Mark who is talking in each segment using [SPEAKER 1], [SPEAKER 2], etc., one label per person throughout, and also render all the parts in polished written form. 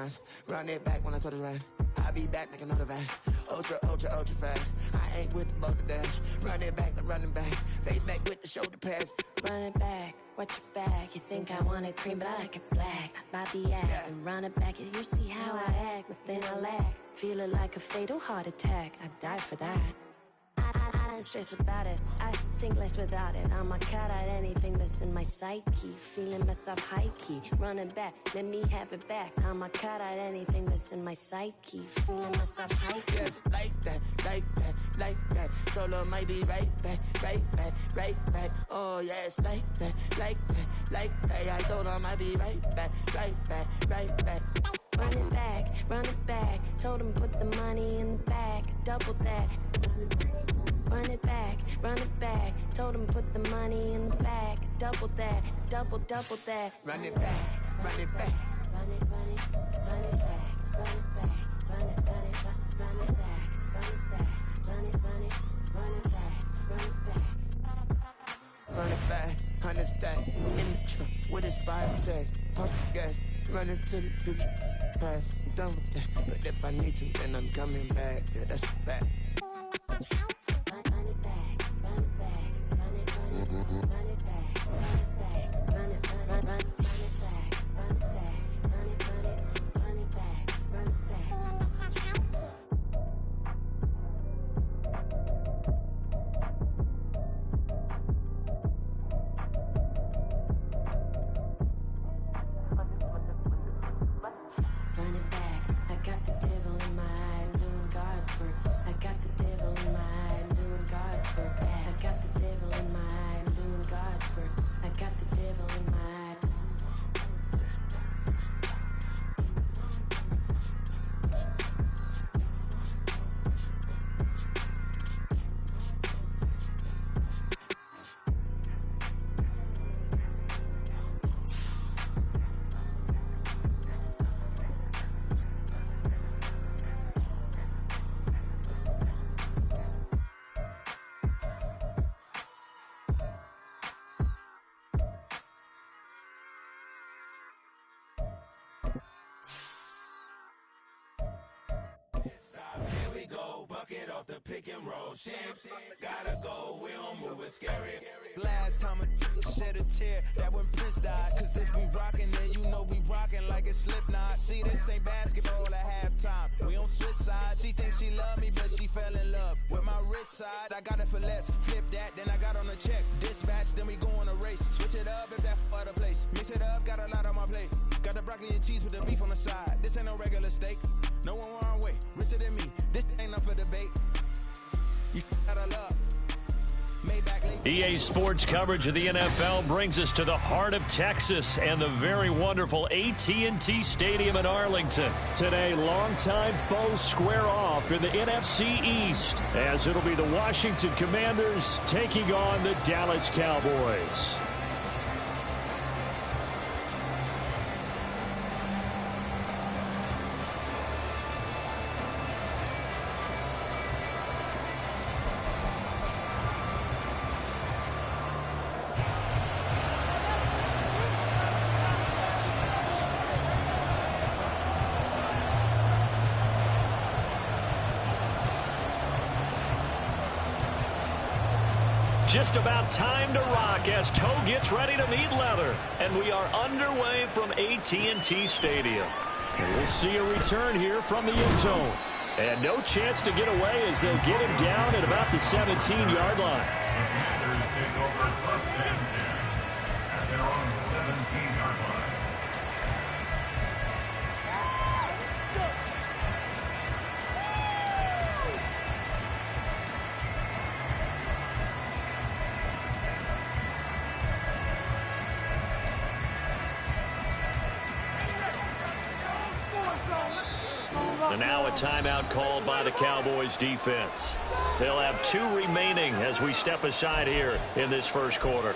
[SPEAKER 1] times. Run it back when I told it right. I'll be back, make another ride. Ultra, ultra, ultra fast. I ain't with the boulder dash. Run it back, running back. Face back with the shoulder pads.
[SPEAKER 2] Run it back, watch your back. You think I want it cream, but I like it black. By the act, and run it back. You see how I act, nothing I lack. Feel it like a fatal heart attack. I'd die for that. I don't stress about it. I think less without it. I'ma cut out anything that's in my psyche. Feeling myself high-key. Running back, let me have it back. I'ma cut out anything that's in my psyche. Feeling myself high-key.
[SPEAKER 1] Yes, like that, like that, like that. Solo might be right back, right back, right back. Oh, yes, like that, like that, like that. I told her I might be right back, right back, right back.
[SPEAKER 2] Run it back, run it back. Told him put the money in the bag. Double that. Run it back, run it back. Told him put the money in the bag. Double that, double that.
[SPEAKER 1] Run it back, run it back.
[SPEAKER 2] Run it, run it, run it back. Run it back, run it, run it, run it back. Run it back, run it, run it, run it back. Run it back.
[SPEAKER 1] Run it back, 100 stack. In the truck with a spire tag. Push the gas, running to the future. Past, I'm done with that. But if I need to, then I'm coming back. Yeah, that's a fact.
[SPEAKER 3] Off the pick and roll, champs, gotta go, we don't move it scary.
[SPEAKER 4] Last time a shed a tear, that when Prince died. Cause if we rockin', then you know we rockin' like a Slipknot. See, this ain't basketball at halftime. We on switch sides. She thinks she love me, but she fell in love with my rich side. I got it for less, flip that, then I got on a check. Dispatch, then we go on a race. Switch it up if that other place. Mix it up, got a lot on my plate. Got the broccoli and cheese with the beef on the side. This ain't no regular steak. No one wrong way, richer than me. This ain't up for debate. You gotta love.
[SPEAKER 5] EA Sports coverage of the NFL brings us to the heart of Texas and the very wonderful AT&T Stadium in Arlington. Today, longtime foes square off in the NFC East, as it'll be the Washington Commanders taking on the Dallas Cowboys. Just about time to rock as toe gets ready to meet leather. And we are underway from AT&T Stadium. And we'll see a return here from the end zone. And no chance to get away as they'll get him down at about the 17-yard line.
[SPEAKER 6] The Commanders take over first and 10 at their own 17-yard line.
[SPEAKER 5] And now a timeout called by the Cowboys defense. They'll have 2 remaining as we step aside here in this first quarter.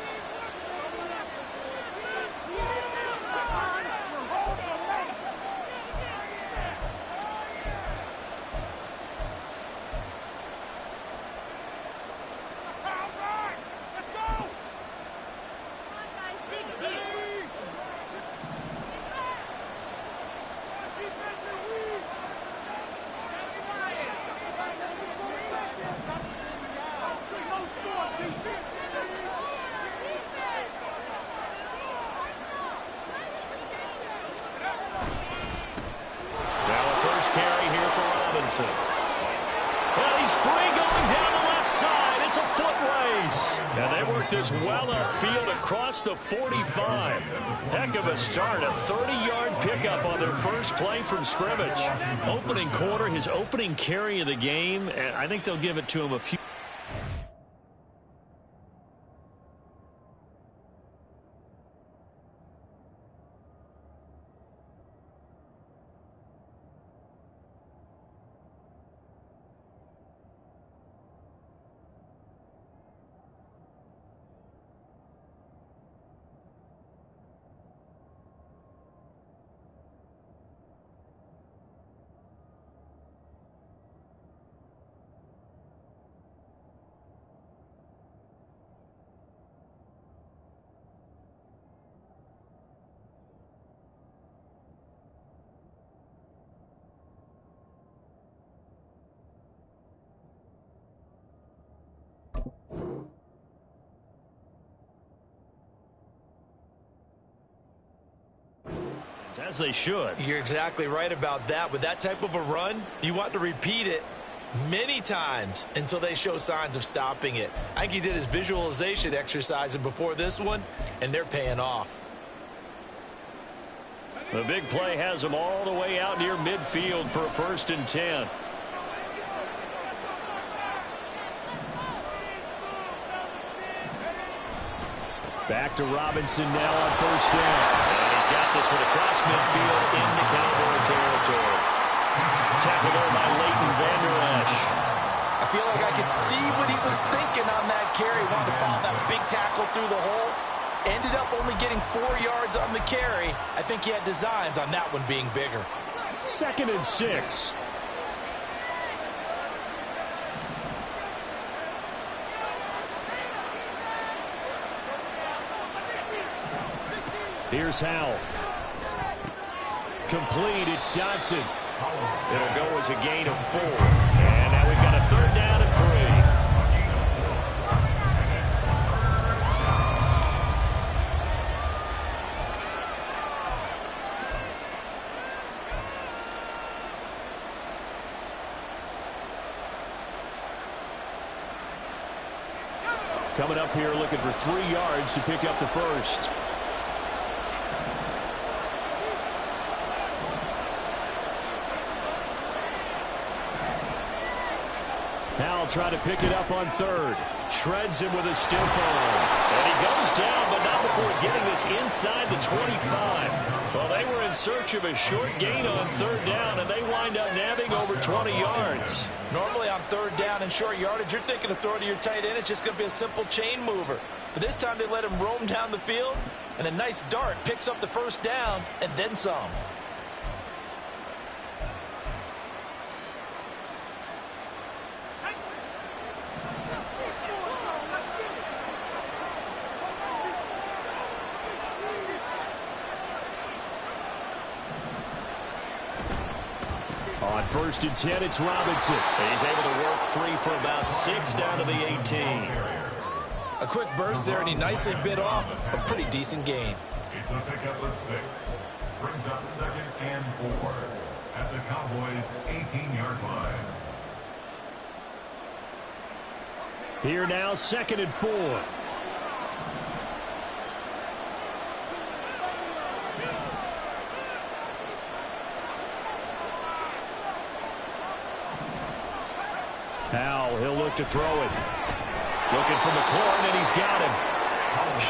[SPEAKER 5] Robinson. Well, he's free going down the left side. It's a foot race. And they work this well upfield across the 45. Heck of a start. A 30-yard pickup on their first play from scrimmage. Opening quarter, his opening carry of the game. And I think they'll give it to him a few. As they should.
[SPEAKER 7] You're exactly right about that. With that type of a run, you want to repeat it many times until they show signs of stopping it. I think he did his visualization exercise before this one, and they're paying off.
[SPEAKER 5] The big play has them all the way out near midfield for a 1st and 10. Back to Robinson now on 1st down. He's got this one across midfield into Cowboy territory. Tackled there by Leighton Vander Esch.
[SPEAKER 7] I feel like I could see what he was thinking on that carry. Wanted to follow that big tackle through the hole. Ended up only getting 4 yards on the carry. I think he had designs on that one being bigger.
[SPEAKER 5] 2nd and 6. Here's Howell. Complete. It's Dodson. It'll go as a gain of 4. And now we've got a 3rd down and 3. Coming up here looking for 3 yards to pick up the 1st. Now try to pick it up on 3rd. Shreds him with a stiff arm. And he goes down, but not before getting this inside the 25. Well, they were in search of a short gain on 3rd down, and they wind up nabbing over 20 yards.
[SPEAKER 7] Normally on 3rd down and short yardage, you're thinking of throwing to your tight end. It's just going to be a simple chain mover. But this time they let him roam down the field, and a nice dart picks up the 1st down and then some.
[SPEAKER 5] On 1st and 10, it's Robinson. He's able to work free for about 6 down to the 18.
[SPEAKER 7] A quick burst there, and he nicely bit off a pretty decent gain.
[SPEAKER 6] It's a pickup of 6. Brings up 2nd and 4 at the Cowboys' 18-yard line.
[SPEAKER 5] Here now, 2nd and 4. Now he'll look to throw it. Looking for McLaurin, and he's got him.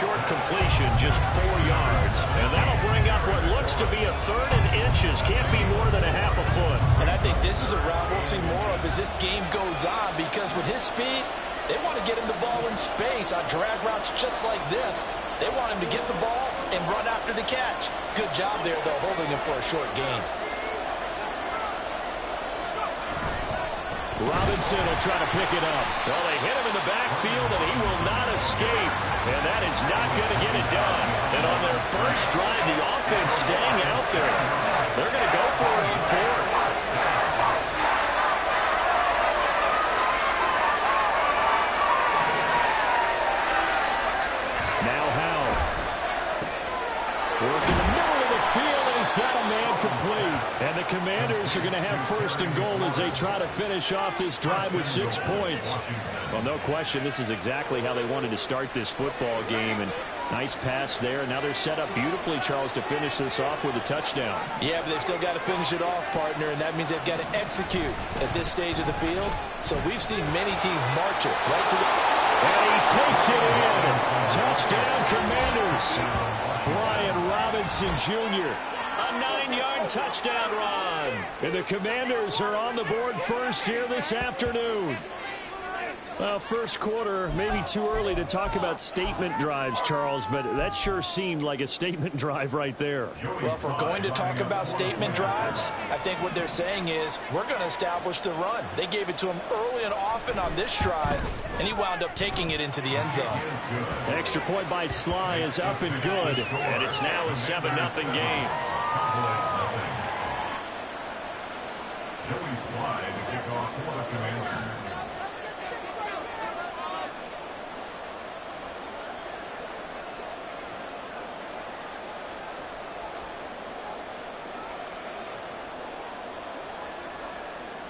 [SPEAKER 5] Short completion, just 4 yards. And that'll bring up what looks to be a 3rd and inches. Can't be more than a half a foot.
[SPEAKER 7] And I think this is a route we'll see more of as this game goes on, because with his speed, they want to get him the ball in space on drag routes just like this. They want him to get the ball and run after the catch. Good job there, though, holding him for a short gain.
[SPEAKER 5] Robinson will try to pick it up. Well, they hit him in the backfield, and he will not escape. And that is not going to get it done. And on their first drive, the offense staying out there. They're going to go for it on 4th. Now Howell. Working the middle of the field, and he's got a man complete. incomplete. And the Commanders are going to have first and goal as they try to finish off this drive with 6 points. Well, no question, this is exactly how they wanted to start this football game. And nice pass there. Now they're set up beautifully, Charles, to finish this off with a touchdown.
[SPEAKER 7] Yeah, but they've still got to finish it off, partner, and that means they've got to execute at this stage of the field. So we've seen many teams march it right to the...
[SPEAKER 5] And he takes it in. Touchdown, Commanders. Brian Robinson Jr. A 9-yard touchdown run. And the Commanders are on the board first here this afternoon. Well, first quarter, maybe too early to talk about statement drives, Charles, but that sure seemed like a statement drive right there.
[SPEAKER 7] Well, if we're going to talk about statement drives, I think what they're saying is we're going to establish the run. They gave it to him early and often on this drive, and he wound up taking it into the end zone.
[SPEAKER 5] Extra point by Sly is up and good, and it's now a 7-0 game.
[SPEAKER 6] Joey Sly to kick off for the Commanders.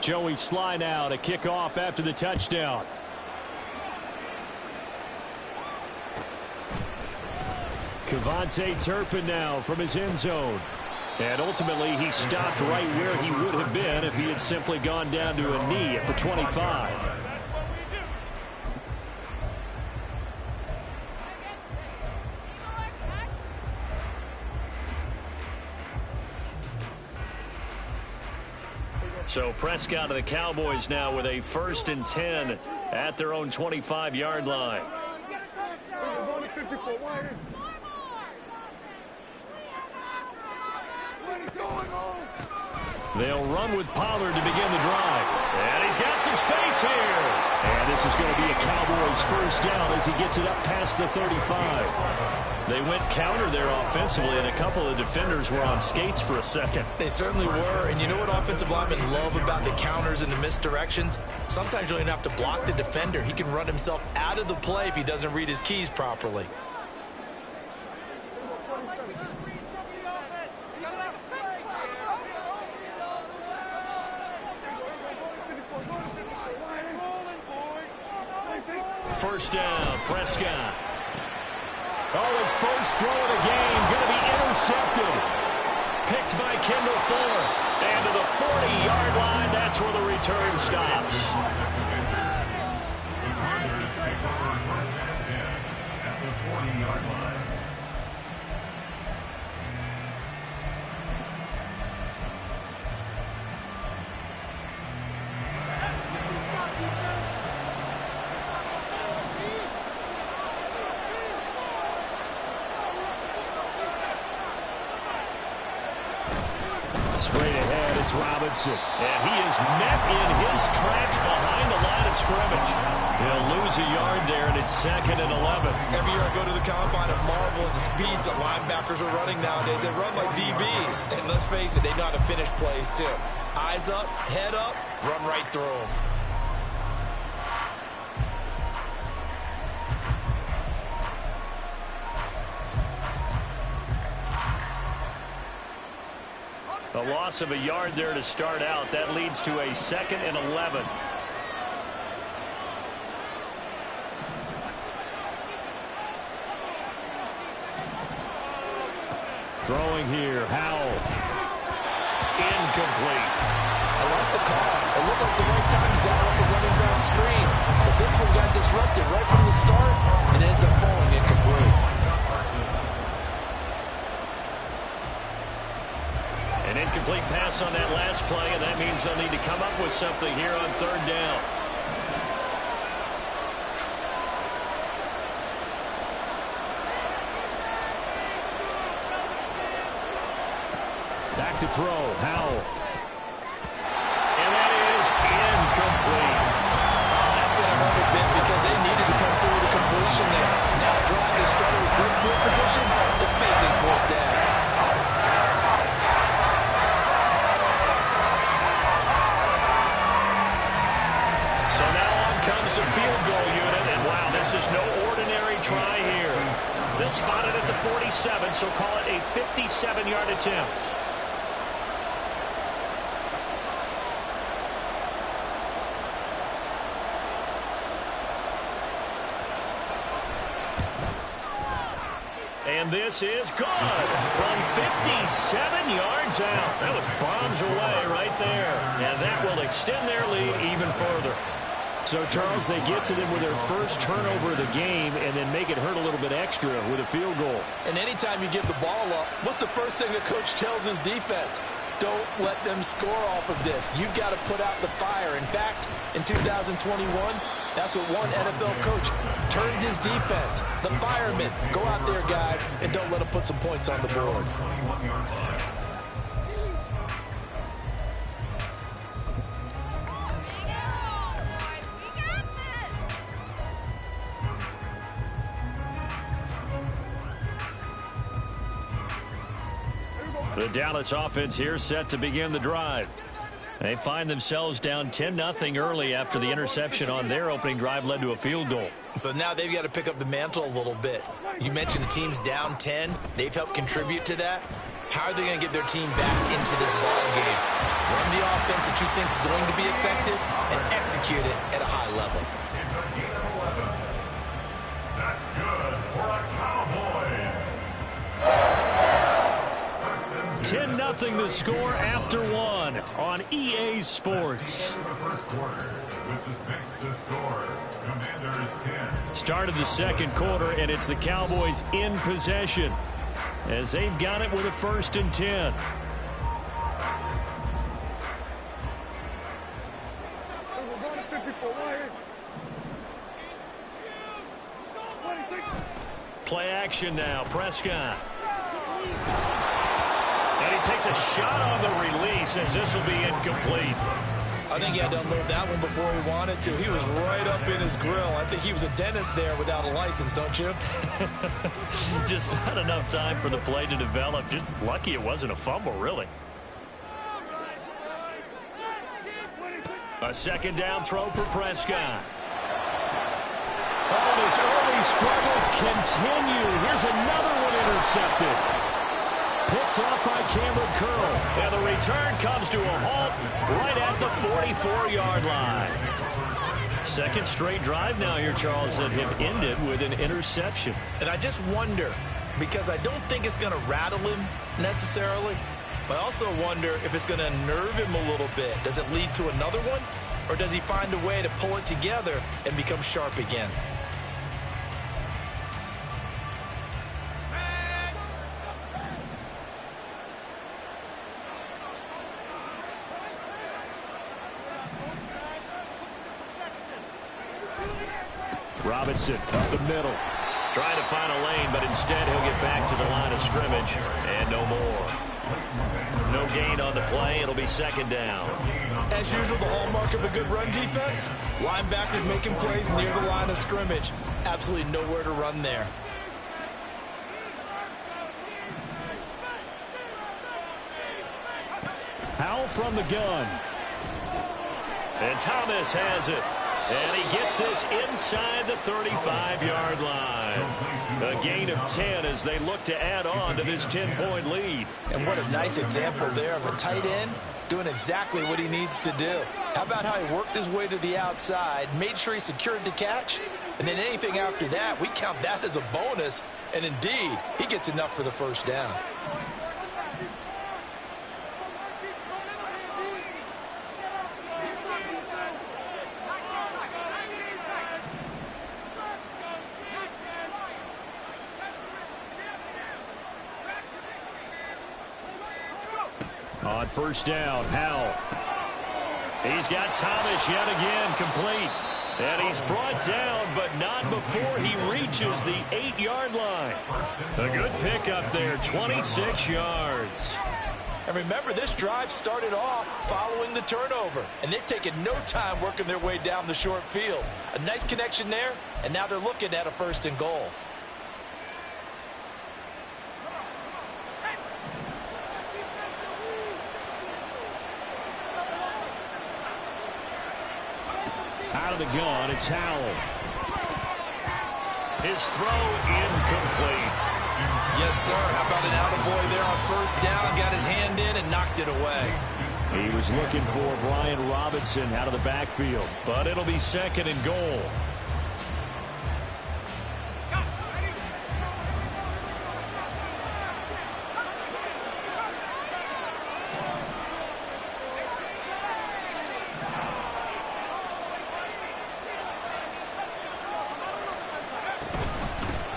[SPEAKER 5] Joey Sly now to kick off after the touchdown. Kevontae Turpin now from his end zone. And ultimately, he stopped right where he would have been if he had simply gone down to a knee at the 25. So Prescott of the Cowboys now with a 1st and 10 at their own 25-yard line. They'll run with Pollard to begin the drive. And he's got some space here. And this is going to be a Cowboys first down as he gets it up past the 35. They went counter there offensively, and a couple of defenders were on skates for a second.
[SPEAKER 7] They certainly were, and you know what offensive linemen love about the counters and the misdirections? Sometimes you don't even have to block the defender. He can run himself out of the play if he doesn't read his keys properly.
[SPEAKER 5] First down, Prescott. Oh, his first throw of the game, going to be intercepted. Picked by Kendall Fuller. And to the 40-yard line, that's where the return stops.
[SPEAKER 6] The Commanders take over 1st and 10 at the 40-yard line.
[SPEAKER 5] Straight ahead, it's Robinson. And he is met in his tracks behind the line of scrimmage. He'll lose a yard there, and it's 2nd and 11.
[SPEAKER 7] Every year I go to the combine and marvel at the speeds that linebackers are running nowadays. They run like DBs. And let's face it, they know how to finish plays too. Eyes up, head up, run right through them.
[SPEAKER 5] A loss of a yard there to start out. That leads to a 2nd and 11. Throwing here, Howell. Incomplete.
[SPEAKER 7] I like the call. It looked like the right time to dial up a running back screen. But this one got disrupted right from the start and ends up falling incomplete.
[SPEAKER 5] An incomplete pass on that last play, and that means they'll need to come up with something here on 3rd down. Back to throw, Howell. And that is incomplete.
[SPEAKER 7] That's going to hurt a bit because they needed to come through with a completion there. Now a drive that started with good field position is facing 4th down.
[SPEAKER 5] Comes the field goal unit, and wow, this is no ordinary try here. They'll spot it at the 47, so call it a 57-yard attempt. And this is good from 57 yards out. That was bombs away right there. And that will extend their lead even further.
[SPEAKER 8] So, Charles, they get to them with their first turnover of the game and then make it hurt a little bit extra with a field goal.
[SPEAKER 7] And anytime you give the ball up, what's the first thing the coach tells his defense? Don't let them score off of this. You've got to put out the fire. In fact, in 2021, that's what one NFL coach turned his defense. The firemen. Go out there, guys, and don't let them put some points on the board.
[SPEAKER 5] The Dallas offense here set to begin the drive. They find themselves down 10-0 early after the interception on their opening drive led to a field goal.
[SPEAKER 7] So now they've got to pick up the mantle a little bit. You mentioned the team's down 10. They've helped contribute to that. How are they going to get their team back into this ball game? Run the offense that you think is going to be effective and execute it at a high level.
[SPEAKER 6] It's a gain of 11. That's good for a Cowboys.
[SPEAKER 5] 10-0 the score after one on EA Sports. Start of the second quarter, and it's the Cowboys in possession as they've got it with a 1st and 10. Play action now, Prescott. And he takes a shot on the release as this will be incomplete.
[SPEAKER 7] I think he had to unload that one before he wanted to. He was right up in his grill. I think he was a dentist there without a license, don't you?
[SPEAKER 5] Just not enough time for the play to develop. Just lucky it wasn't a fumble, really. A 2nd down throw for Prescott. Oh, his early struggles continue. Here's another one intercepted. Picked off by Cameron Curl. And the return comes to a halt right at the 44-yard line. 2nd straight drive now here, Charles, that have ended with an interception.
[SPEAKER 7] And I just wonder, because I don't think it's going to rattle him necessarily, but I also wonder if it's going to unnerve him a little bit. Does it lead to another one? Or does he find a way to pull it together and become sharp again?
[SPEAKER 5] Robinson up the middle. Trying to find a lane, but instead he'll get back to the line of scrimmage. And no more. No gain on the play. It'll be 2nd down.
[SPEAKER 7] As usual, the hallmark of a good run defense, linebackers making plays near the line of scrimmage. Absolutely nowhere to run there.
[SPEAKER 5] Howell from the gun. And Thomas has it. And he gets this inside the 35-yard line. A gain of 10 as they look to add on to this 10-point lead.
[SPEAKER 7] And what a nice example there of a tight end doing exactly what he needs to do. How about how he worked his way to the outside, made sure he secured the catch, and then anything after that, we count that as a bonus. And indeed, he gets enough for the 1st down.
[SPEAKER 5] On 1st down, Howell. He's got Thomas yet again complete. And he's brought down, but not before he reaches the 8-yard line. A good pickup there, 26 yards.
[SPEAKER 7] And remember, this drive started off following the turnover. And they've taken no time working their way down the short field. A nice connection there, and now they're looking at a 1st and goal.
[SPEAKER 5] Out of the gun, it's Howell. His throw incomplete.
[SPEAKER 7] Yes, sir. How about an attaboy there on 1st down? Got his hand in and knocked it away.
[SPEAKER 5] He was looking for Brian Robinson out of the backfield, but it'll be 2nd and goal.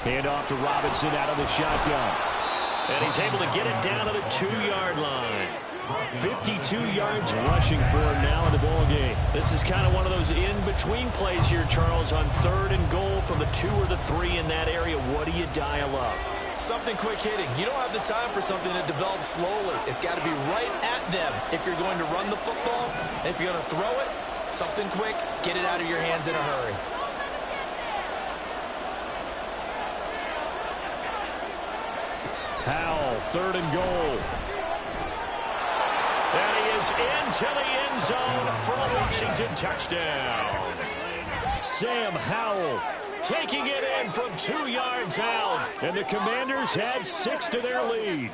[SPEAKER 8] Hand off to Robinson out of the shotgun. And he's able to get it down to the 2-yard line. 52 yards rushing for him now in the ball game. This is kind of one of those in-between plays here, Charles, on 3rd and goal from the 2 or the 3 in that area. What do you dial up?
[SPEAKER 7] Something quick hitting. You don't have the time for something to develop slowly. It's got to be right at them if you're going to run the football. And if you're going to throw it, something quick, get it out of your hands in a hurry.
[SPEAKER 8] Howell, 3rd and goal. And he is into the end zone for a Washington touchdown. Sam Howell taking it in from 2 yards out. And the Commanders had 6 to their lead.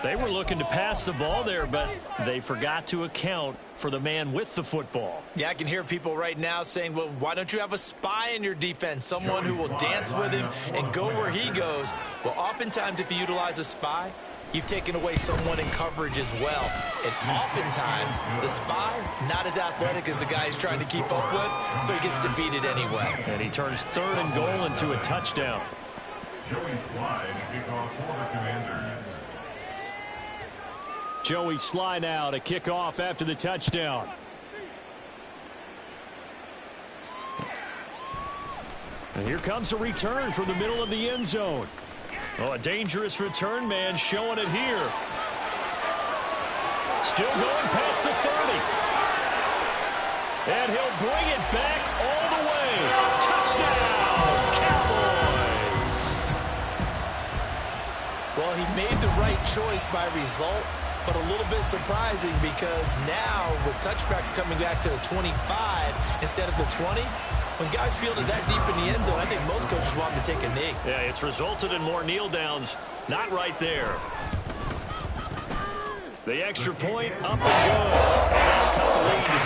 [SPEAKER 8] They were looking to pass the ball there, but they forgot to account for the man with the football.
[SPEAKER 7] Yeah, I can hear people right now saying, well, why don't you have a spy in your defense, someone who will dance with him and go where he goes? Well, oftentimes if you utilize a spy, you've taken away someone in coverage as well. And oftentimes, the spy, not as athletic as the guy he's trying to keep up with, so he gets defeated anyway.
[SPEAKER 8] And he turns 3rd and goal into a touchdown.
[SPEAKER 6] Joey Sly to kick off for the Commanders.
[SPEAKER 8] Joey Sly now to kick off after the touchdown. And here comes a return from the middle of the end zone. Oh, a dangerous return man showing it here. Still going past the 30. And he'll bring it back all the way. Touchdown, Cowboys.
[SPEAKER 7] Well, he made the right choice by result, but a little bit surprising because now with touchbacks coming back to the 25 instead of the 20, when guys fielded that deep in the end zone, I think most coaches want them to take a knee.
[SPEAKER 8] Yeah, it's resulted in more kneel downs. Not right there. The extra point up and good. And they'll cut the lead to 17-7.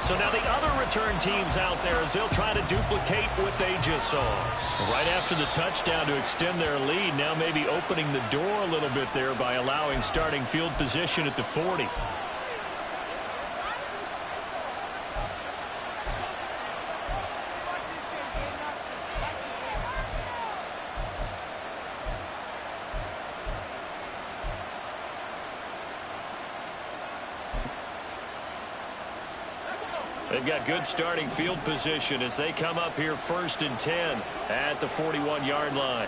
[SPEAKER 8] So now the other return teams out there as they'll try to duplicate what they just saw. Right after the touchdown to extend their lead, now maybe opening the door a little bit there by allowing starting field position at the 40. They've got good starting field position as they come up here 1st and 10 at the 41-yard line.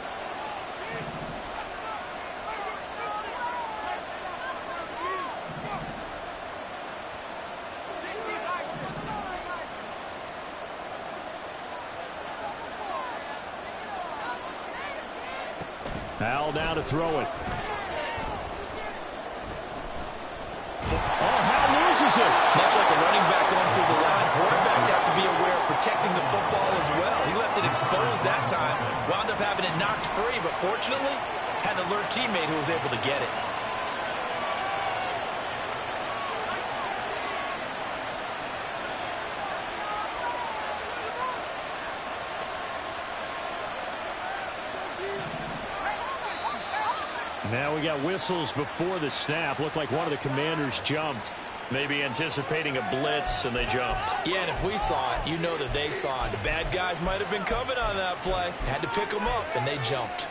[SPEAKER 8] Howell now to throw it. Loses it.
[SPEAKER 7] Much like a running back going through the line, quarterbacks have to be aware of protecting the football as well. He left it exposed that time, wound up having it knocked free, but fortunately had an alert teammate who was able to get it.
[SPEAKER 8] Now we got whistles before the snap. Looked like one of the Commanders jumped. Maybe anticipating a blitz, and they jumped.
[SPEAKER 7] Yeah, and if we saw it, you know that they saw it. The bad guys might have been coming on that play. Had to pick them up, and they jumped.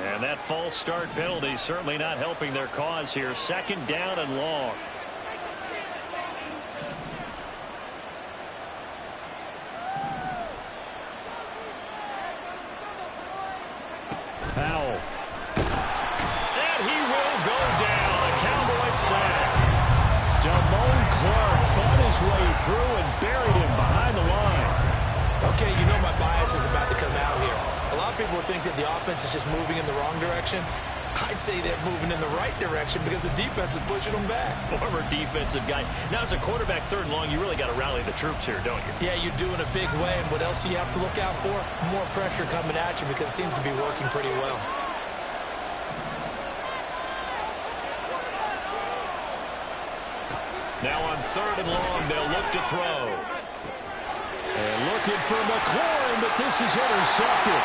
[SPEAKER 8] And that false start penalty certainly not helping their cause here. 2nd down and long. Howell. And he will go down. A Cowboy sack. Damone Clark fought his way through and buried him behind the line.
[SPEAKER 7] Okay, you know my bias is about to come out here. A lot of people think that the offense is just moving in the wrong direction. I'd say they're moving in the right direction because the defense is pushing them back.
[SPEAKER 8] Former defensive guy. Now, as a quarterback 3rd and long, you really got to rally the troops here, don't you?
[SPEAKER 7] Yeah, you do in a big way. And what else do you have to look out for? More pressure coming at you because it seems to be working pretty well.
[SPEAKER 5] Now on 3rd and long, they'll look to throw.
[SPEAKER 8] And looking for McLaurin, but this is intercepted.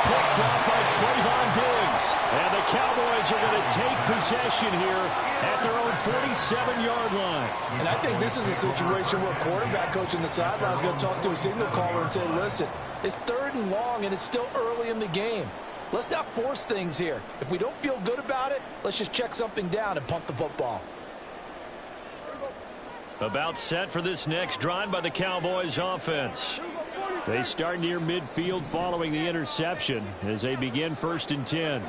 [SPEAKER 8] Picked up by Trayvon Diggs. And the Cowboys are going to take possession here at their own 47-yard line.
[SPEAKER 7] And I think this is a situation where a quarterback coach in the sideline is going to talk to a signal caller and say, listen, it's 3rd and long, and it's still early in the game. Let's not force things here. If we don't feel good about it, let's just check something down and punt the football.
[SPEAKER 5] About set for this next drive by the Cowboys offense.
[SPEAKER 8] They start near midfield following the interception as they begin 1st and 10.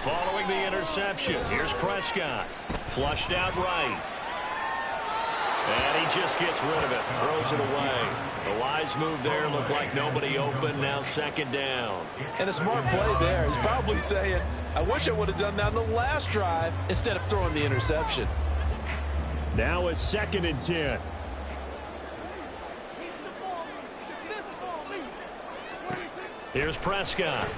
[SPEAKER 5] Following the interception, here's Prescott. Flushed out right. And he just gets rid of it. Throws it away. The wise move there. Looked like nobody open. Now 2nd down.
[SPEAKER 7] And a smart play there. He's probably saying, I wish I would have done that in the last drive instead of throwing the interception.
[SPEAKER 8] Now a 2nd and 10.
[SPEAKER 5] Here's Prescott.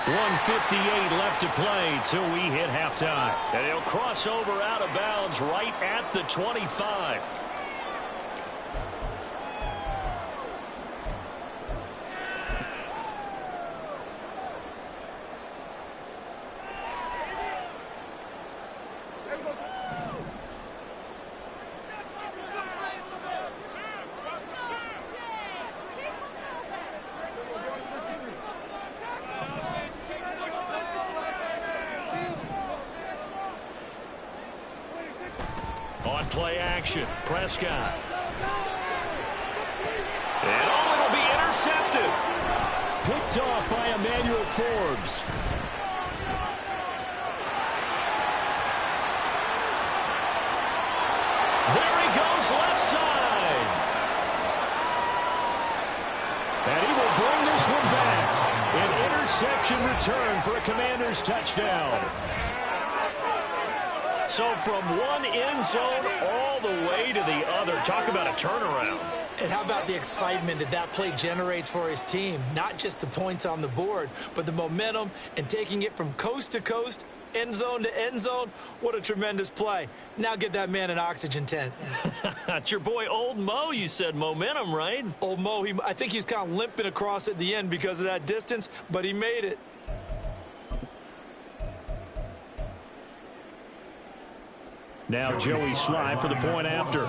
[SPEAKER 5] 1:58 left to play till we hit halftime. And he'll cross over out of bounds right at the 25. Play action. Prescott. And it'll be intercepted.
[SPEAKER 8] Picked off by Emmanuel Forbes.
[SPEAKER 5] There he goes left side.
[SPEAKER 8] And he will bring this one back. An interception return for a Commanders touchdown.
[SPEAKER 5] So from one end zone all the way to the other. Talk about a turnaround.
[SPEAKER 9] And how about the excitement that play generates for his team? Not just the points on the board, but the momentum and taking it from coast to coast, end zone to end zone. What a tremendous play. Now get that man an oxygen tent.
[SPEAKER 5] It's your boy Old Mo, you said. Momentum, right?
[SPEAKER 9] Old Mo, I think he's kind of limping across at the end because of that distance, but he made it.
[SPEAKER 8] Now Joey Sly for the point after.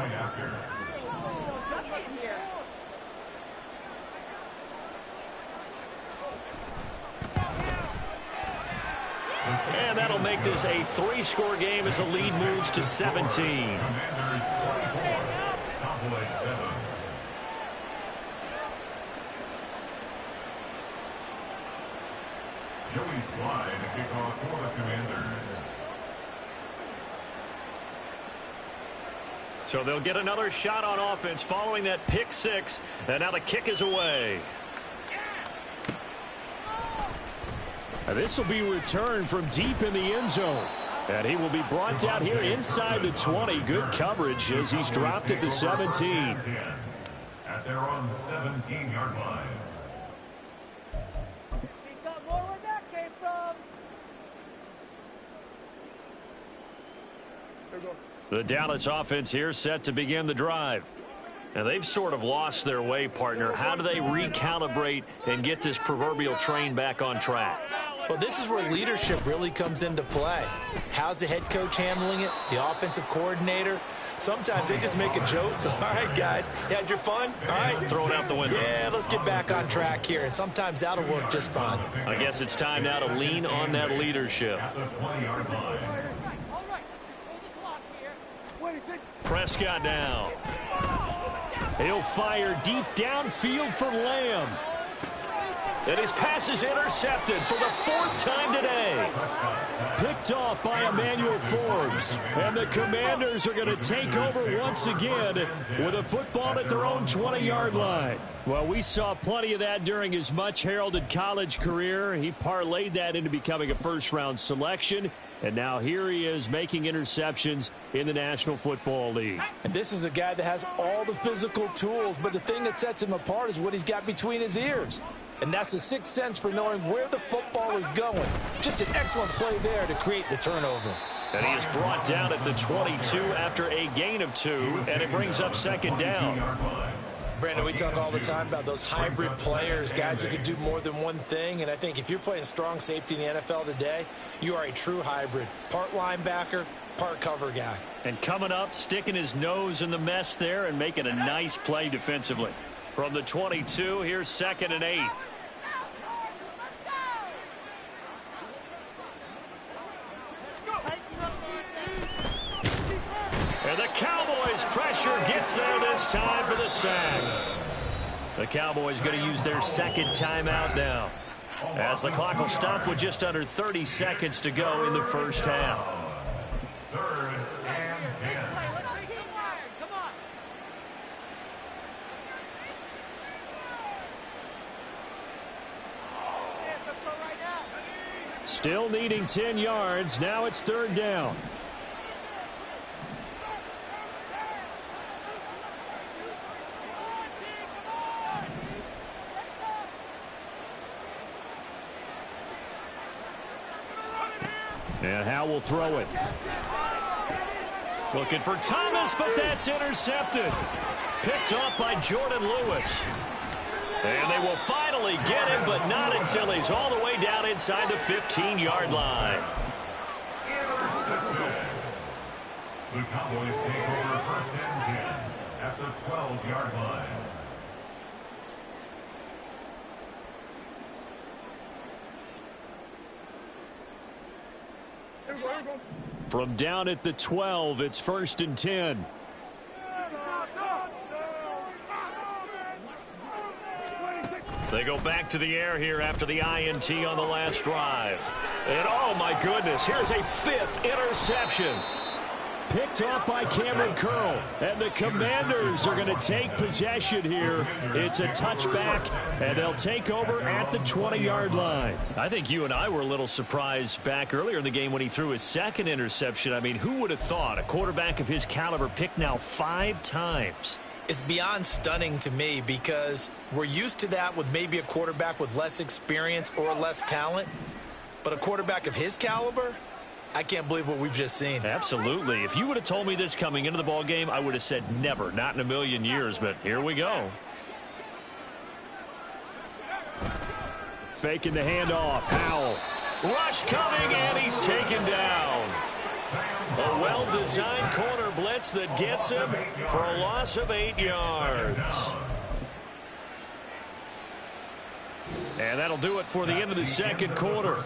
[SPEAKER 5] And that'll make this a 3-score game as the lead moves to 17.
[SPEAKER 6] Commanders 24, Cowboys 7. Joey Sly, the kickoff for the Commanders.
[SPEAKER 5] So they'll get another shot on offense following that pick 6. And now the kick is away.
[SPEAKER 8] This will be returned from deep in the end zone. And he will be brought down here inside the 20. Good coverage as he's dropped at the 17.
[SPEAKER 6] At their own 17-yard line.
[SPEAKER 5] The Dallas offense here set to begin the drive. Now they've sort of lost their way, partner. How do they recalibrate and get this proverbial train back on track?
[SPEAKER 9] Well, this is where leadership really comes into play. How's the head coach handling it? The offensive coordinator? Sometimes they just make a joke. All right, guys, you had your fun? All right.
[SPEAKER 5] Throw it out the window.
[SPEAKER 9] Yeah, let's get back on track here. And sometimes that'll work just fine.
[SPEAKER 5] I guess it's time now to lean on that leadership.
[SPEAKER 6] At the 20-yard line.
[SPEAKER 5] Prescott down.
[SPEAKER 8] He'll fire deep downfield for Lamb.
[SPEAKER 5] And his pass is intercepted for the 4th time today.
[SPEAKER 8] Picked off by Emmanuel Forbes. And the Commanders are going to take over once again with a football at their own 20-yard line. Well, we saw plenty of that during his much-heralded college career. He parlayed that into becoming a first-round selection. And now here he is making interceptions in the National Football League.
[SPEAKER 9] And this is a guy that has all the physical tools, but the thing that sets him apart is what he's got between his ears. And that's the sixth sense for knowing where the football is going. Just an excellent play there to create the turnover.
[SPEAKER 5] And he is brought down at the 22 after a gain of 2, and it brings up second down.
[SPEAKER 9] Brandon, we talk all the time about those hybrid players, guys who can do more than one thing. And I think if you're playing strong safety in the NFL today, you are a true hybrid. Part linebacker, part cover guy.
[SPEAKER 5] And coming up, sticking his nose in the mess there and making a nice play defensively. From the 22, here's 2nd and 8. And the Cowboys' pressure gets there this time for the sack. The Cowboys going to use their second timeout now, as the clock will stop with just under 30 seconds to go in the first half.
[SPEAKER 6] 3rd and 10.
[SPEAKER 8] Still needing 10 yards. Now it's 3rd down. And Howe will throw it.
[SPEAKER 5] Looking for Thomas, but that's intercepted. Picked off by Jordan Lewis. And they will finally get him, but not until he's all the way down inside the 15-yard line.
[SPEAKER 6] Intercepted. The Cowboys take over 1st and 10 at the 12-yard line.
[SPEAKER 8] From down at the 12, it's 1st and 10.
[SPEAKER 5] They go back to the air here after the INT on the last drive. And oh my goodness, here's a 5th interception.
[SPEAKER 8] Picked off by Cameron Curl. And the Commanders are going to take possession here. It's a touchback, and they'll take over at the 20-yard line.
[SPEAKER 5] I think you and I were a little surprised back earlier in the game when he threw his 2nd interception. I mean, who would have thought a quarterback of his caliber picked now 5 times?
[SPEAKER 9] It's beyond stunning to me because we're used to that with maybe a quarterback with less experience or less talent. But a quarterback of his caliber, I can't believe what we've just seen.
[SPEAKER 5] Absolutely. If you would have told me this coming into the ball game, I would have said never, not in a million years, but here we go.
[SPEAKER 8] Faking the handoff. Howell.
[SPEAKER 5] Rush coming, and he's taken down. A well-designed corner blitz that gets him for a loss of 8 yards. And that'll do it for the end of the second quarter.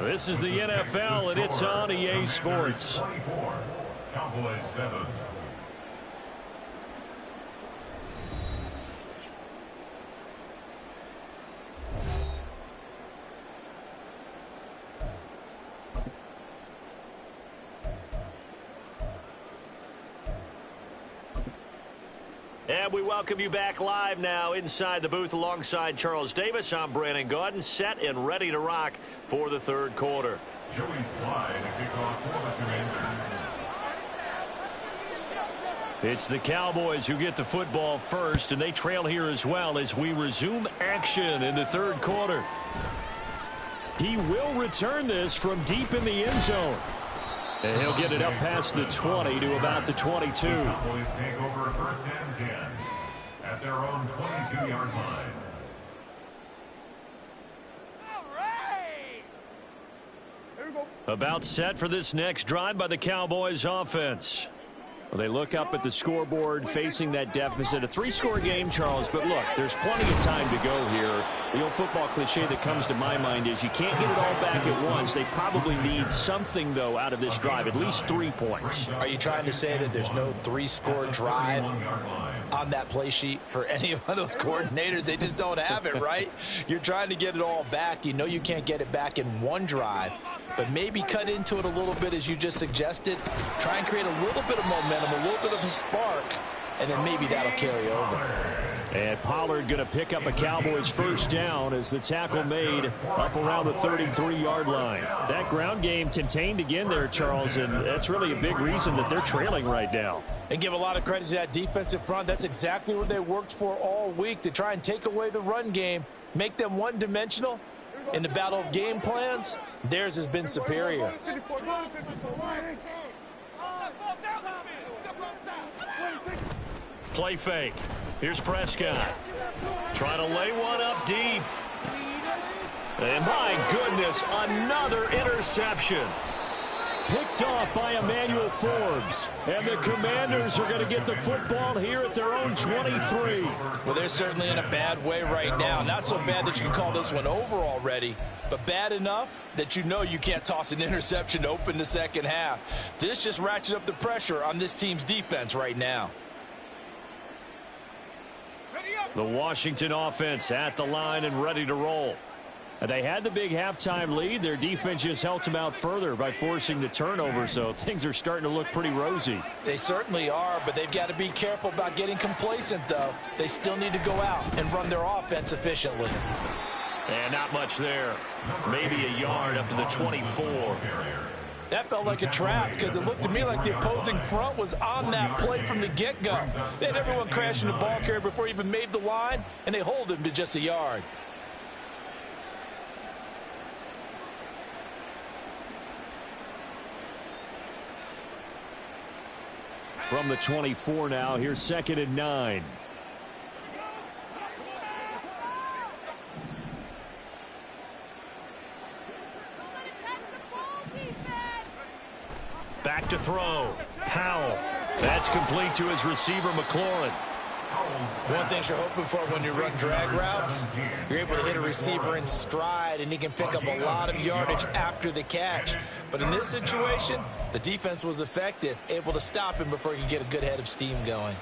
[SPEAKER 5] This is the NFL, and it's on EA Sports.
[SPEAKER 6] Cowboys 7.
[SPEAKER 5] And we welcome you back live now inside the booth alongside Charles Davis. I'm Brandon Gaudin, set and ready to rock for the third quarter.
[SPEAKER 6] Joey Slye to kick off for the Commanders.
[SPEAKER 5] It's the Cowboys who get the football first, and they trail here as well as we resume action in the third quarter.
[SPEAKER 8] He will return this from deep in the end zone. And he'll get it up past the 20 to about the 22.
[SPEAKER 6] The Cowboys take over 1st and 10 at their own 22-yard line.
[SPEAKER 5] About set for this next drive by the Cowboys offense.
[SPEAKER 8] Well, they look up at the scoreboard facing that deficit. A 3-score game, Charles, but look, there's plenty of time to go here. The old football cliche that comes to my mind is you can't get it all back at once. They probably need something, though, out of this drive, at least 3 points.
[SPEAKER 9] Are you trying to say that there's no 3-score drive on that play sheet for any of those coordinators? They just don't have it, right? You're trying to get it all back. You know you can't get it back in one drive, but maybe cut into it a little bit as you just suggested. Try and create a little bit of momentum, a little bit of a spark, and then maybe that'll carry over.
[SPEAKER 8] And Pollard going to pick up a Cowboys first down as the tackle made up around the 33-yard line. That ground game contained again there, Charles, and that's really a big reason that they're trailing right now.
[SPEAKER 9] And give a lot of credit to that defensive front. That's exactly what they worked for all week, to try and take away the run game, make them one-dimensional. In the battle of game plans, theirs has been superior.
[SPEAKER 5] Play fake. Here's Prescott. Trying to lay one up deep. And my goodness, another interception. Picked off by Emmanuel Forbes. And the Commanders are going to get the football here at their own 23.
[SPEAKER 9] Well, they're certainly in a bad way right now. Not so bad that you can call this one over already, but bad enough that you know you can't toss an interception to open the second half. This just ratchets up the pressure on this team's defense right now.
[SPEAKER 5] The Washington offense at the line and ready to roll. They had the big halftime lead. Their defense just helped them out further by forcing the turnover, so things are starting to look pretty rosy.
[SPEAKER 9] They certainly are, but they've got to be careful about getting complacent, though. They still need to go out and run their offense efficiently.
[SPEAKER 5] And not much there. Maybe a yard up to the 24.
[SPEAKER 9] That felt like a trap because it looked to me like the opposing front was on that play from the get-go. They had everyone crashing the ball carrier before he even made the line, and they hold him to just a yard.
[SPEAKER 8] From the 24 now, here's 2nd and 9.
[SPEAKER 5] Back to throw. Powell. That's complete to his receiver, McLaurin.
[SPEAKER 9] One thing you're hoping for when you run drag routes, you're able to hit a receiver in stride, and he can pick up a lot of yardage after the catch. But in this situation, the defense was effective, able to stop him before he could get a good head of steam going.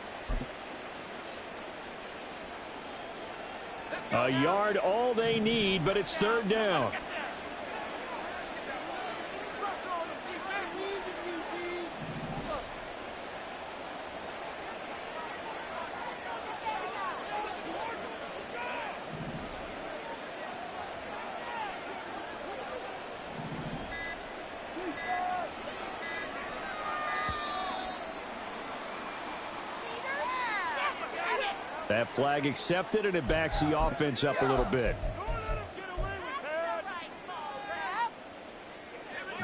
[SPEAKER 8] A yard all they need, but it's 3rd down. That flag accepted, and it backs the offense up a little bit.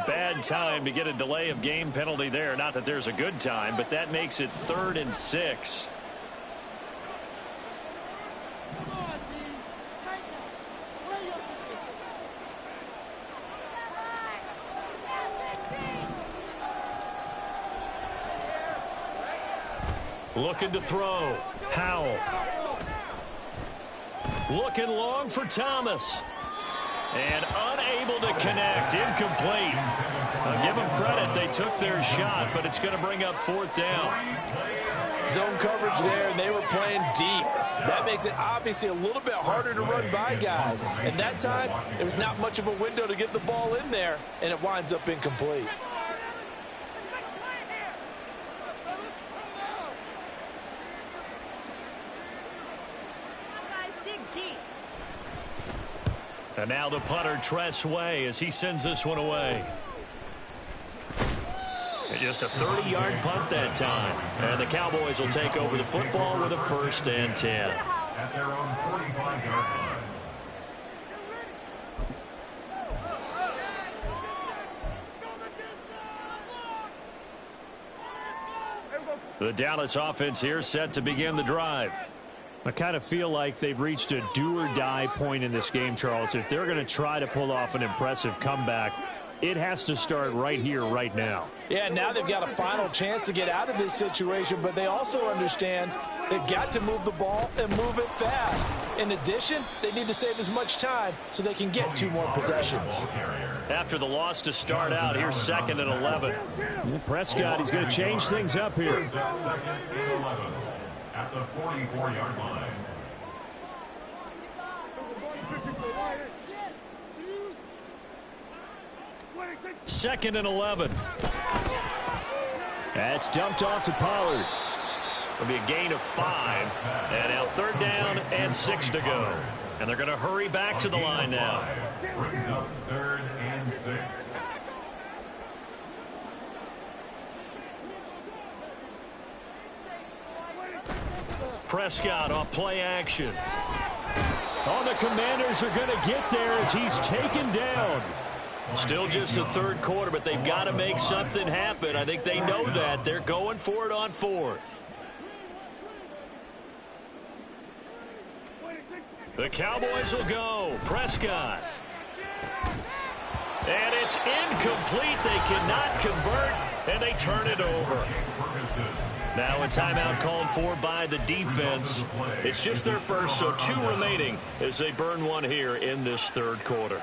[SPEAKER 5] Bad time to get a delay of game penalty there. Not that there's a good time, but that makes it 3rd and 6. Looking to throw. Powell. Looking long for Thomas. And unable to connect. Incomplete. I'll give them credit. They took their shot, but it's going to bring up 4th down.
[SPEAKER 9] Zone coverage there, and they were playing deep. That makes it obviously a little bit harder to run by guys. And that time, there was not much of a window to get the ball in there, and it winds up incomplete.
[SPEAKER 5] And now the punter, Tress Way, as he sends this one away. And just a 30-yard punt that time. And the Cowboys will take over the football with a 1st and 10.
[SPEAKER 6] At their own 45-yard line.
[SPEAKER 5] The Dallas offense here set to begin the drive.
[SPEAKER 8] I kind of feel like they've reached a do-or-die point in this game, Charles. If they're going to try to pull off an impressive comeback, it has to start right here, right now.
[SPEAKER 9] Yeah, now they've got a final chance to get out of this situation, but they also understand they've got to move the ball and move it fast. In addition, they need to save as much time so they can get 2 more possessions.
[SPEAKER 5] After the loss to start out, here's 2nd and 11.
[SPEAKER 8] Prescott, he's going to change things up here.
[SPEAKER 6] 2nd and 11 at the 44-yard line.
[SPEAKER 5] 2nd and 11.
[SPEAKER 8] That's dumped off to Pollard.
[SPEAKER 5] It'll be a gain of 5. And now 3rd down and 6 to go. And they're going to hurry back to the line now.
[SPEAKER 6] Brings up 3rd and 6.
[SPEAKER 5] Prescott off play action. Oh, the Commanders are going to get there as he's taken down. Still just the 3rd quarter, but they've got to make something happen. I think they know that. They're going for it on 4th. The Cowboys will go. Prescott. And it's incomplete. They cannot convert, and they turn it over. Now a timeout called for by the defense. It's just their first, so 2 remaining as they burn one here in this 3rd quarter.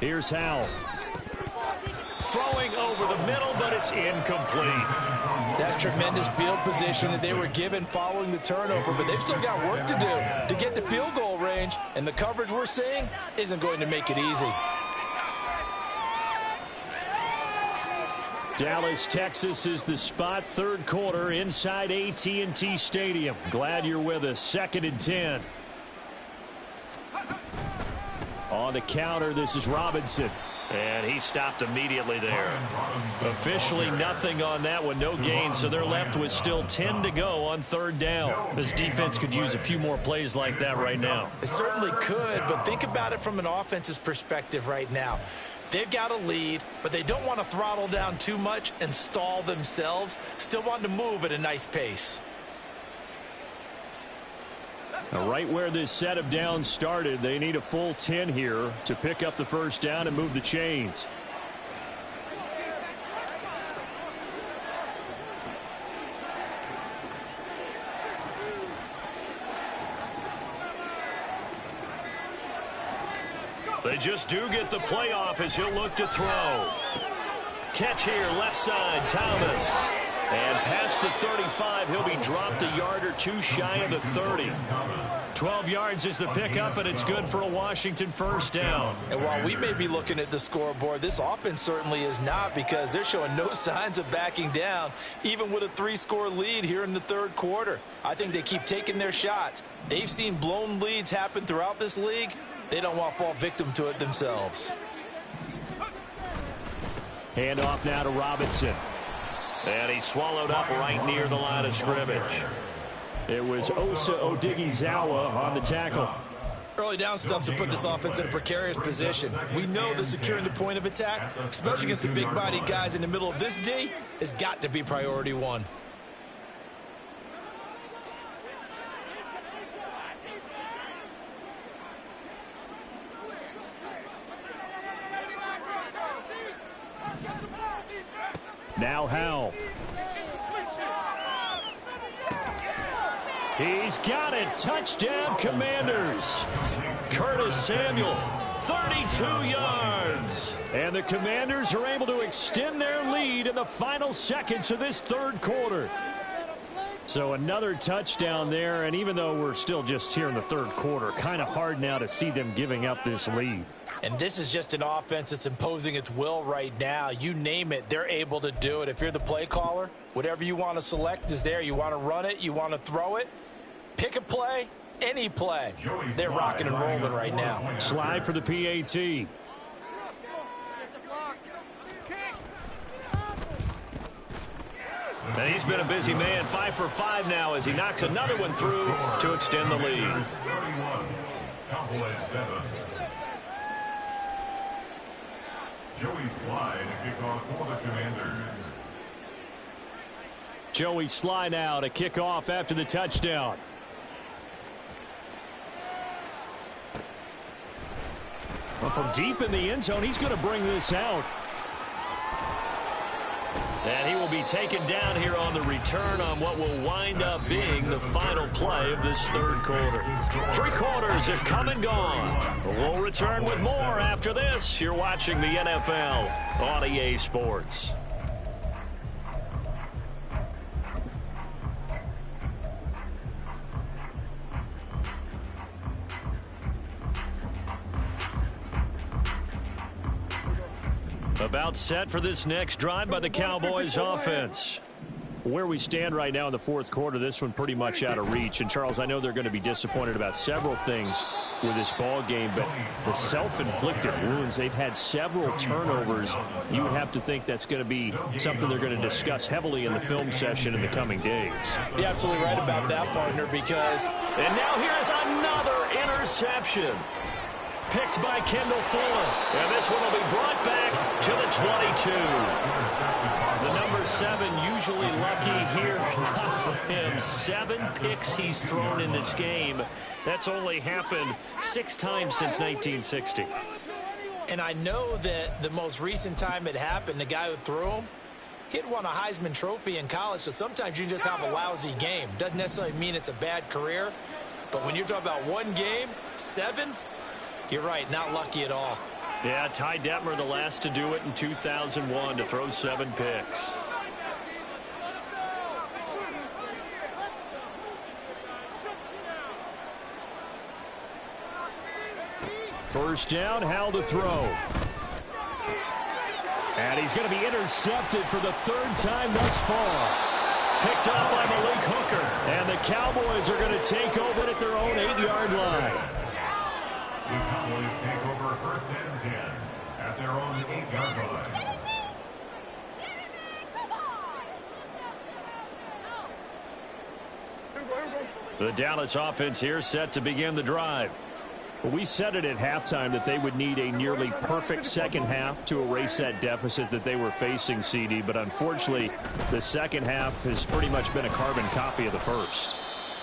[SPEAKER 5] Here's Howell. Throwing over the middle, but it's incomplete.
[SPEAKER 9] That's tremendous field position that they were given following the turnover, but they've still got work to do to get to field goal range, and the coverage we're seeing isn't going to make it easy.
[SPEAKER 5] Dallas, Texas is the spot. 3rd quarter inside AT&T Stadium. Glad you're with us. 2nd and 10. On the counter, this is Robinson. And he stopped immediately there. Officially nothing on that one, no gain, so they're left with still 10 to go on 3rd down. This defense could use a few more plays like that right now.
[SPEAKER 9] It certainly could, but think about it from an offense's perspective right now. They've got a lead, but they don't want to throttle down too much and stall themselves. Still want to move at a nice pace.
[SPEAKER 5] Now, right where this set of downs started, they need a full 10 here to pick up the 1st down and move the chains. They just do get the playoff as he'll look to throw. Catch here, left side, Thomas. And past the 35, he'll be dropped a yard or 2 shy of the 30. 12 yards is the pickup, and it's good for a Washington 1st down.
[SPEAKER 9] And while we may be looking at the scoreboard, this offense certainly is not, because they're showing no signs of backing down, even with a 3-score lead here in the 3rd quarter. I think they keep taking their shots. They've seen blown leads happen throughout this league. They don't want to fall victim to it themselves.
[SPEAKER 5] Hand off now to Robinson. And he's swallowed up right near the line of scrimmage. It was Osa Odighizuwa on the tackle.
[SPEAKER 9] Early down stuff to put this offense in a precarious position. We know that securing the point of attack, especially against the big-bodied guys in the middle of this D, has got to be priority 1.
[SPEAKER 5] Now Howell. He's got it. Touchdown, Commanders. Curtis Samuel, 32 yards. And the Commanders are able to extend their lead in the final seconds of this 3rd quarter. So another touchdown there, and even though we're still just here in the 3rd quarter, kind of hard now to see them giving up this lead.
[SPEAKER 9] And this is just an offense that's imposing its will right now. You name it, they're able to do it. If you're the play caller, whatever you want to select is there. You want to run it, you want to throw it, pick a play, any play. They're rocking and rolling right now.
[SPEAKER 5] Slide for the PAT. And he's been a busy man, 5 for 5 now as he knocks another one through to extend the lead.
[SPEAKER 6] Cowboys 7. Joey Slide, kickoff for the Commanders.
[SPEAKER 5] Joey Slide out, a kickoff after the touchdown. Well, from deep in the end zone, he's going to bring this out. And he will be taken down here on the return on what will wind up being the final play of this 3rd quarter. 3 quarters have come and gone. We'll return with more after this. You're watching the NFL on EA Sports. About set for this next drive by the Cowboys offense.
[SPEAKER 8] Where we stand right now in the fourth quarter, this one pretty much out of reach. And, Charles, I know they're going to be disappointed about several things with this ball game, but the self-inflicted wounds, they've had several turnovers. You would have to think that's going to be something they're going to discuss heavily in the film session in the coming days.
[SPEAKER 9] You're absolutely right about that, partner, because...
[SPEAKER 5] And now here's another interception. Picked by Kendall Fuller. And this one will be brought back to the 22. The number 7 usually lucky here. Not for him. 7 picks he's thrown in this game. That's only happened 6 times since 1960.
[SPEAKER 9] And I know that the most recent time it happened, the guy who threw him, he'd won a Heisman Trophy in college, so sometimes you just have a lousy game. Doesn't necessarily mean it's a bad career. But when you're talking about one game, 7... You're right, not lucky at all.
[SPEAKER 5] Yeah, Ty Detmer, the last to do it in 2001, to throw 7 picks.
[SPEAKER 8] First down, Howell to throw. And he's going to be intercepted for the 3rd time thus far.
[SPEAKER 5] Picked up by Malik Hooker.
[SPEAKER 8] And the Cowboys are going to take over at their own 8-yard line.
[SPEAKER 6] The Cowboys take over 1st and 10 at their own 8-yard line.
[SPEAKER 5] The Dallas offense here set to begin the drive.
[SPEAKER 8] We said it at halftime that they would need a nearly perfect second half to erase that deficit that they were facing, CD. But unfortunately, the second half has pretty much been a carbon copy of the first.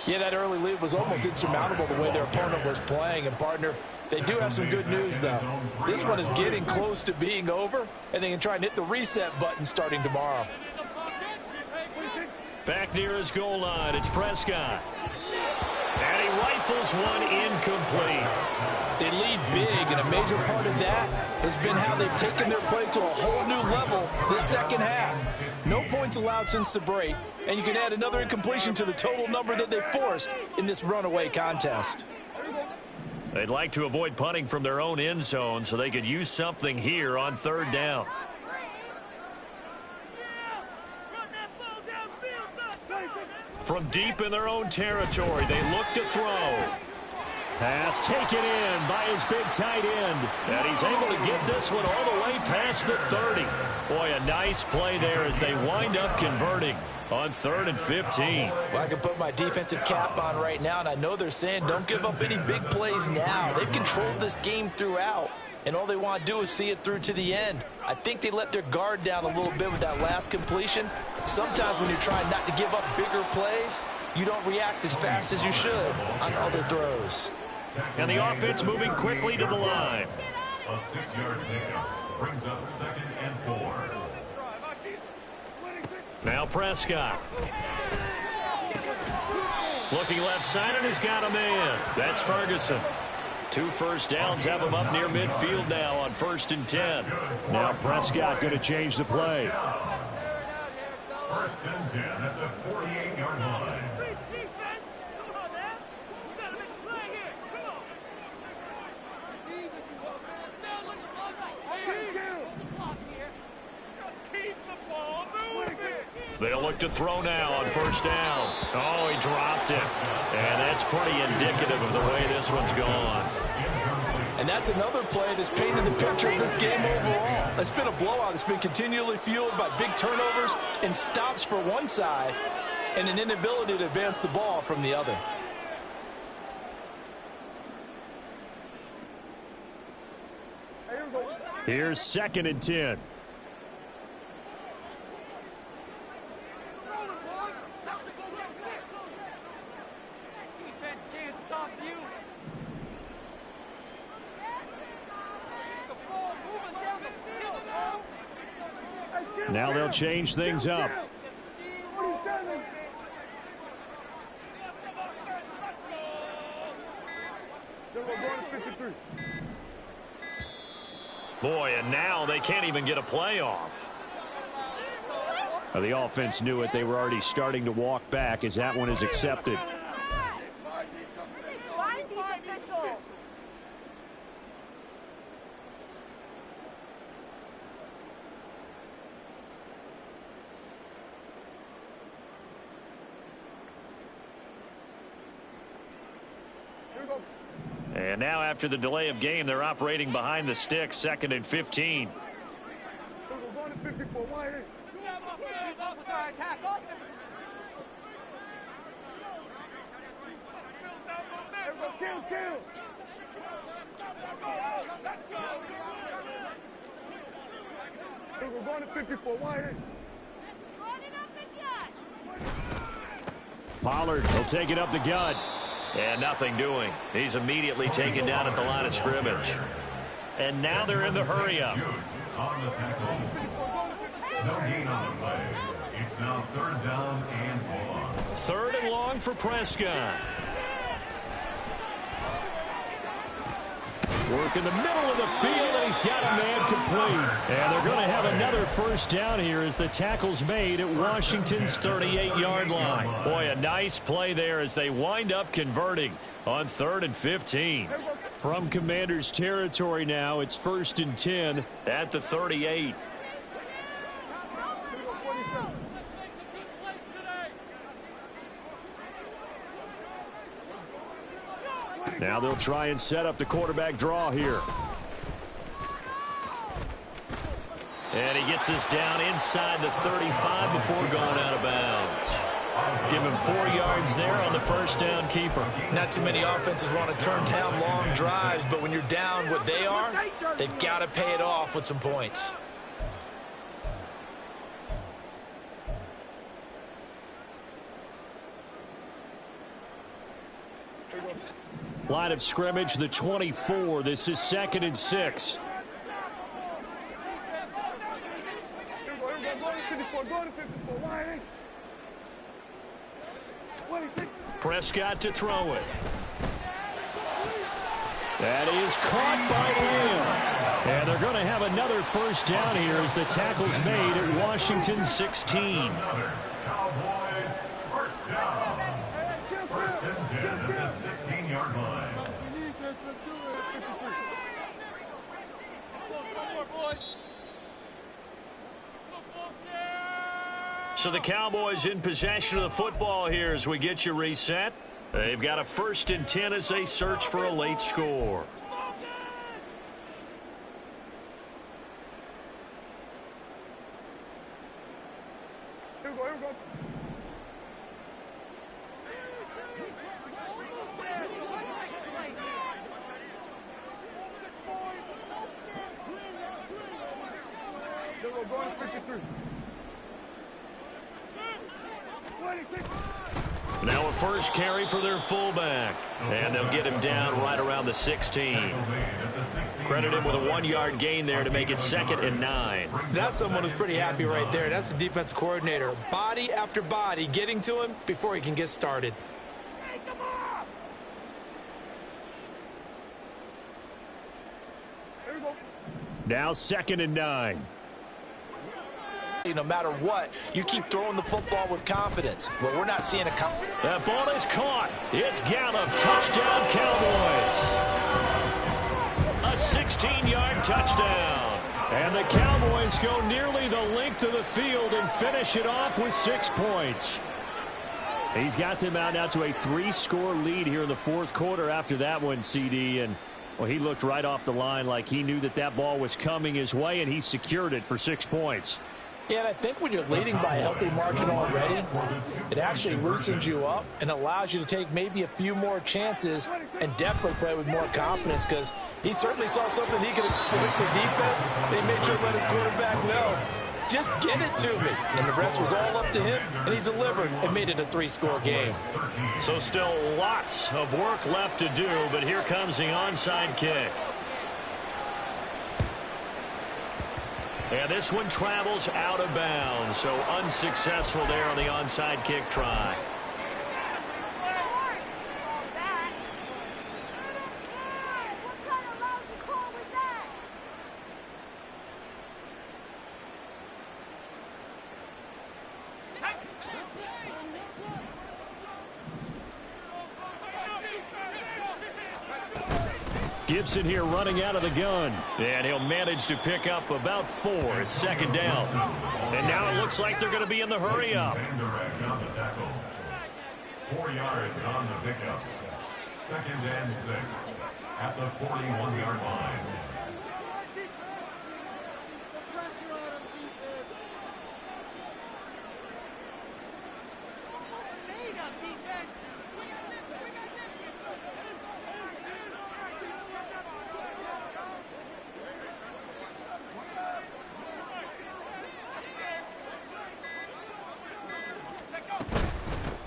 [SPEAKER 9] Yeah, that early lead was almost insurmountable the way their opponent was playing. And, partner, they do have some good news, though. This one is getting close to being over, and they can try and hit the reset button starting tomorrow.
[SPEAKER 5] Back near his goal line, it's Prescott. And he rifles one incomplete.
[SPEAKER 9] They lead big, and a major part of that has been how they've taken their play to a whole new level this second half. No points allowed since the break, and you can add another incompletion to the total number that they forced in this runaway contest.
[SPEAKER 5] They'd like to avoid punting from their own end zone so they could use something here on 3rd down. From deep in their own territory, they look to throw.
[SPEAKER 8] Pass taken in by his big tight end.
[SPEAKER 5] And he's able to get this one all the way past the 30. Boy, a nice play there as they wind up converting on 3rd and 15.
[SPEAKER 9] Well, I can put my defensive cap on right now, and I know they're saying don't give up any big plays now. They've controlled this game throughout, and all they want to do is see it through to the end. I think they let their guard down a little bit with that last completion. Sometimes when you're trying not to give up bigger plays, you don't react as fast as you should on other throws.
[SPEAKER 5] And the offense moving quickly to the line.
[SPEAKER 6] A 6-yard pickup brings up 2nd and 4.
[SPEAKER 5] Now Prescott. Looking left side, and he's got a man. That's Ferguson. 2 first downs have him up near midfield now on 1st and 10.
[SPEAKER 8] Now Prescott going to change the play.
[SPEAKER 6] 1st and 10 at the 48-yard line.
[SPEAKER 5] They'll look to throw now on 1st down. Oh, he dropped it. And that's pretty indicative of the way this one's gone.
[SPEAKER 9] And that's another play that's painted the picture of this game overall. It's been a blowout. It's been continually fueled by big turnovers and stops for one side and an inability to advance the ball from the other.
[SPEAKER 8] Here's 2nd and 10. Now they'll change things up.
[SPEAKER 5] Boy, and now they can't even get a playoff.
[SPEAKER 8] The offense knew it. They were already starting to walk back as that one is accepted.
[SPEAKER 5] And now after the delay of game, they're operating behind the sticks, 2nd and 15.
[SPEAKER 10] We're going to 54 wide.
[SPEAKER 5] Pollard will take it up the gut. And nothing doing. He's immediately taken down at the line of scrimmage. And now they're in the hurry-up.
[SPEAKER 6] On the tackle. No gain on the play. It's now 3rd down and long.
[SPEAKER 5] 3rd and long for Prescott. Work in the middle of the field, and he's got a man complete. And they're going to have another 1st down here as the tackle's made at Washington's 38-yard line. Boy, a nice play there as they wind up converting on 3rd and 15. From Commander's territory now, it's 1st and 10 at the 38. Now they'll try and set up the quarterback draw here. And he gets us down inside the 35 before going out of bounds. Give him 4 yards there on the 1st down keeper.
[SPEAKER 9] Not too many offenses want to turn down long drives, but when you're down what they are, they've got to pay it off with some points.
[SPEAKER 5] Line of scrimmage, the 24. This is 2nd and 6. Prescott to throw it. That is caught by Lamb. And they're going to have another 1st down here as the tackle's made at Washington 16.
[SPEAKER 6] Cowboys 1st down. 1st and 10 at the 16-yard line.
[SPEAKER 5] So the Cowboys in possession of the football here as we get you reset. They've got a 1st and 10 as they search for a late score.
[SPEAKER 10] Here we go, here we go. We're going to 53.
[SPEAKER 5] Now a 1st carry for their fullback. And they'll get him down right around the 16. Credit him with a 1-yard gain there to make it 2nd and 9.
[SPEAKER 9] That's someone who's pretty happy right there. That's the defensive coordinator. Body after body getting to him before he can get started.
[SPEAKER 5] Now 2nd and 9.
[SPEAKER 7] No matter what, you keep throwing the football with confidence. Well, we're not seeing a
[SPEAKER 5] that ball is caught. It's Gallup. Touchdown, Cowboys. A 16-yard touchdown. And the Cowboys go nearly the length of the field and finish it off with 6 points. He's got them out now to a 3-score lead here in the 4th quarter after that one, CD. And, well, he looked right off the line like he knew that that ball was coming his way, and he secured it for 6 points.
[SPEAKER 9] Yeah, and I think when you're leading by a healthy margin already, it actually loosens you up and allows you to take maybe a few more chances and definitely play with more confidence because he certainly saw something he could exploit the defense. They made sure to let his quarterback know, just get it to me. And the rest was all up to him, and he delivered and made it a 3-score game.
[SPEAKER 5] So still lots of work left to do, but here comes the onside kick. And this one travels out of bounds, so unsuccessful there on the onside kick try. Gibson here running out of the gun. And he'll manage to pick up about 4. It's 2nd down. And now it looks like they're going to be in the hurry-up.
[SPEAKER 6] 4 yards on the pickup. 2nd and 6 at the 41-yard line.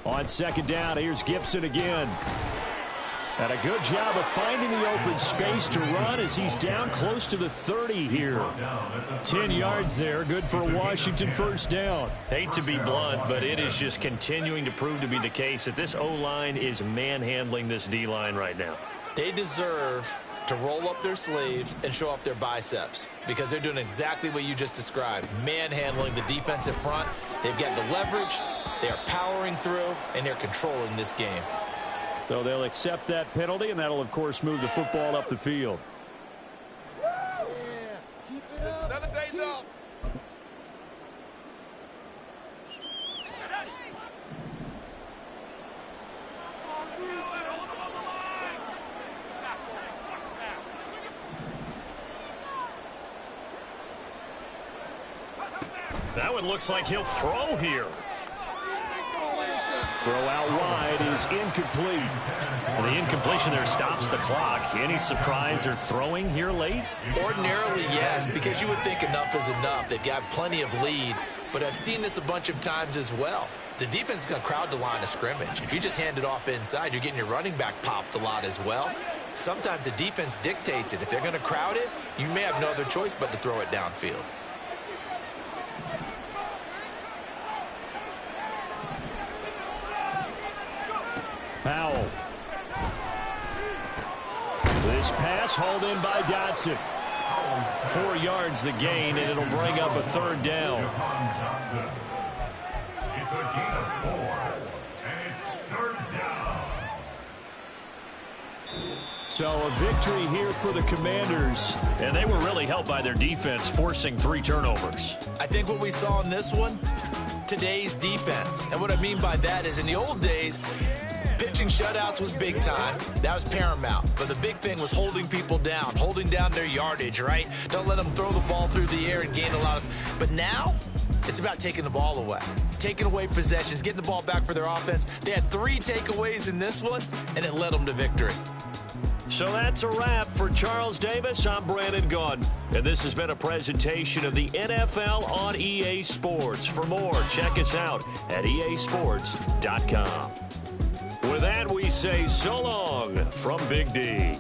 [SPEAKER 8] On 2nd down, here's Gibson again. And a good job of finding the open space to run as he's down close to the 30 here. 10 yards there, good for a Washington first down.
[SPEAKER 5] Hate to be blunt, but it is just continuing to prove to be the case that this O-line is manhandling this D-line right now.
[SPEAKER 9] They deserve to roll up their sleeves and show up their biceps because they're doing exactly what you just described, manhandling the defensive front. They've got the leverage, they're powering through, and they're controlling this game.
[SPEAKER 8] So they'll accept that penalty, and that'll, of course, move the football up the field.
[SPEAKER 10] Yeah. Keep it up. Another day's off.
[SPEAKER 5] That one looks like he'll throw here.
[SPEAKER 8] Throw out wide is incomplete.
[SPEAKER 5] And the incompletion there stops the clock. Any surprise they're throwing here late?
[SPEAKER 9] Ordinarily, yes, because you would think enough is enough. They've got plenty of lead, but I've seen this a bunch of times as well. The defense is going to crowd the line of scrimmage. If you just hand it off inside, you're getting your running back popped a lot as well. Sometimes the defense dictates it. If they're going to crowd it, you may have no other choice but to throw it downfield.
[SPEAKER 8] Powell. This pass hauled in by Dotson.
[SPEAKER 5] 4 yards the gain, and it'll bring up a 3rd down.
[SPEAKER 6] It's a gain of 4, and it's 3rd down.
[SPEAKER 8] So a victory here for the Commanders.
[SPEAKER 5] And they were really helped by their defense, forcing 3 turnovers.
[SPEAKER 9] I think what we saw in this one, today's defense. And what I mean by that is in the old days, pitching shutouts was big time. That was paramount. But the big thing was holding people down, holding down their yardage, right? Don't let them throw the ball through the air and gain a lot of... But now, it's about taking the ball away. Taking away possessions, getting the ball back for their offense. They had 3 takeaways in this one, and it led them to victory.
[SPEAKER 5] So that's a wrap for Charles Davis. I'm Brandon Gaudin, and this has been a presentation of the NFL on EA Sports. For more, check us out at easports.com. With that, we say so long from Big D.